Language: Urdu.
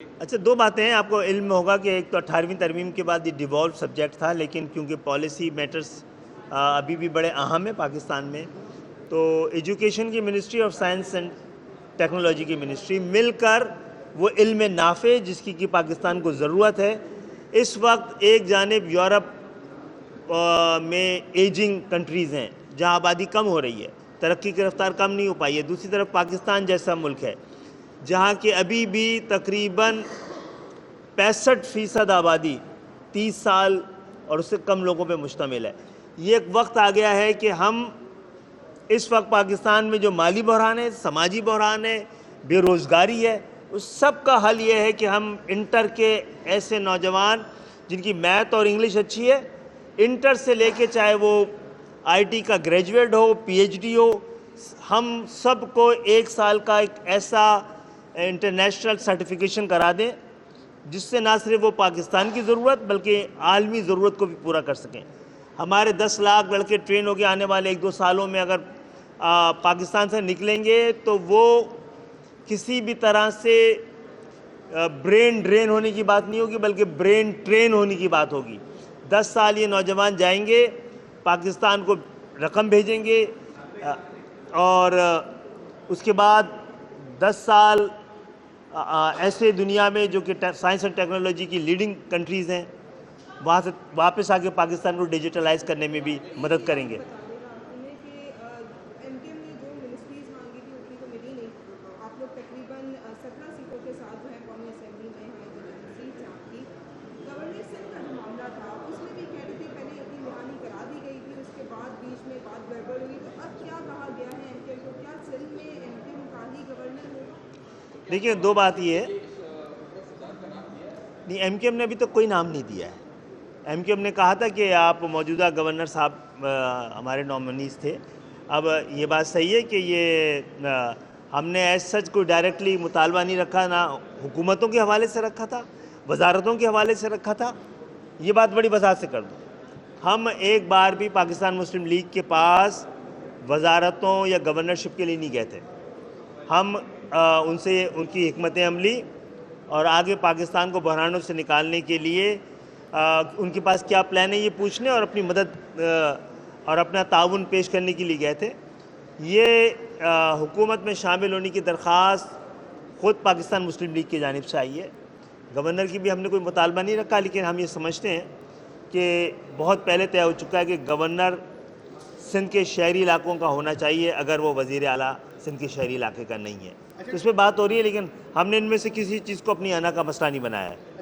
اچھا، دو باتیں ہیں. آپ کو علم ہوگا کہ ایک تو 18ویں ترمیم کے بعد یہ ڈیوالو سبجیکٹ تھا، لیکن کیونکہ پالیسی میٹرز ابھی بھی بڑے اہم ہیں پاکستان میں، تو ایجوکیشن کی منسٹری اور سائنس اینڈ ٹیکنالوجی کی منسٹری مل کر وہ علم نافع جس کی پاکستان کو ضرورت ہے. اس وقت ایک جانب یورپ میں ایجنگ کنٹریز ہیں جہاں آبادی کم ہو رہی ہے، ترقی کی رفتار کم نہیں ہو پائی ہے. دوسری طرف پاکستان جیسا ملک ہے جہاں کہ ابھی بھی تقریباً 65% آبادی 30 سال اور اس سے کم لوگوں پہ مشتمل ہے. یہ ایک وقت آ گیا ہے کہ ہم اس وقت پاکستان میں جو مالی بحران ہے، سماجی بحران ہے، بے روزگاری ہے، اس سب کا حل یہ ہے کہ ہم انٹر کے ایسے نوجوان جن کی میتھ اور انگلش اچھی ہے، انٹر سے لے کے چاہے وہ آئی ٹی کا گریجویٹ ہو، پی ایچ ڈی ہو، ہم سب کو 1 سال کا ایک ایسا انٹرنیشنل سرٹیفیکیشن کرا دیں جس سے نہ صرف وہ پاکستان کی ضرورت بلکہ عالمی ضرورت کو بھی پورا کر سکیں. ہمارے 10 لاکھ لڑکے ٹرین ہو کے آنے والے 1-2 سالوں میں اگر پاکستان سے نکلیں گے تو وہ کسی بھی طرح سے برین ڈرین ہونے کی بات نہیں ہوگی بلکہ برین ٹرین ہونے کی بات ہوگی. 10 سال یہ نوجوان جائیں گے، پاکستان کو رقم بھیجیں گے، اور اس کے بعد 10 سال ایسے دنیا میں جو کہ سائنس اینڈ ٹیکنالوجی کی لیڈنگ کنٹریز ہیں وہاں سے واپس آ کے پاکستان کو ڈیجیٹلائز کرنے میں بھی مدد کریں گے. ایم کے نے جو منسٹریز مانگی تھی اتنی تو ملی نہیں. آپ لوگ تقریباً 17 سیٹوں کے ساتھ جو ہے قومی اسمبلی میں ہمیں سیٹ آپ کی. گورنر سندھ کا جو معاملہ تھا اس میں بھی کہہ رہے تھے پہلے یقین دہانی کرا دی گئی تھی، اس کے بعد بیچ میں بات گڑبڑ ہوئی، تو اب کیا کہا گیا ہے ایم کے کو؟ کیا سندھ میں ایم کے مقامی گورنر ہوگا؟ دیکھیں، دو بات یہ ہے، نہیں، ایم کیو ایم نے ابھی تک کوئی نام نہیں دیا ہے. ایم کیو ایم نے کہا تھا کہ آپ موجودہ گورنر صاحب ہمارے نامنیز تھے. اب یہ بات صحیح ہے کہ یہ ہم نے ایز سچ کوئی ڈائریکٹلی مطالبہ نہیں رکھا، نہ حکومتوں کے حوالے سے رکھا تھا، وزارتوں کے حوالے سے رکھا تھا. یہ بات بڑی وضاحت سے کر دوں، ہم ایک بار بھی پاکستان مسلم لیگ کے پاس وزارتوں یا گورنرشپ کے لیے نہیں گئے تھے. ہم ان سے ان کی حکمت عملی اور آگے پاکستان کو بحرانوں سے نکالنے کے لیے ان کے پاس کیا پلان ہے یہ پوچھنے اور اپنی مدد اور اپنا تعاون پیش کرنے کے لیے گئے تھے. یہ حکومت میں شامل ہونے کی درخواست خود پاکستان مسلم لیگ کی جانب سے آئی ہے. گورنر کی بھی ہم نے کوئی مطالبہ نہیں رکھا، لیکن ہم یہ سمجھتے ہیں کہ بہت پہلے طے ہو چکا ہے کہ گورنر سندھ کے شہری علاقوں کا ہونا چاہیے اگر وہ وزیر اعلیٰ سندھ کے شہری علاقے کا نہیں ہے. اس پہ بات ہو رہی ہے، لیکن ہم نے ان میں سے کسی چیز کو اپنی انا کا مسئلہ نہیں بنایا ہے.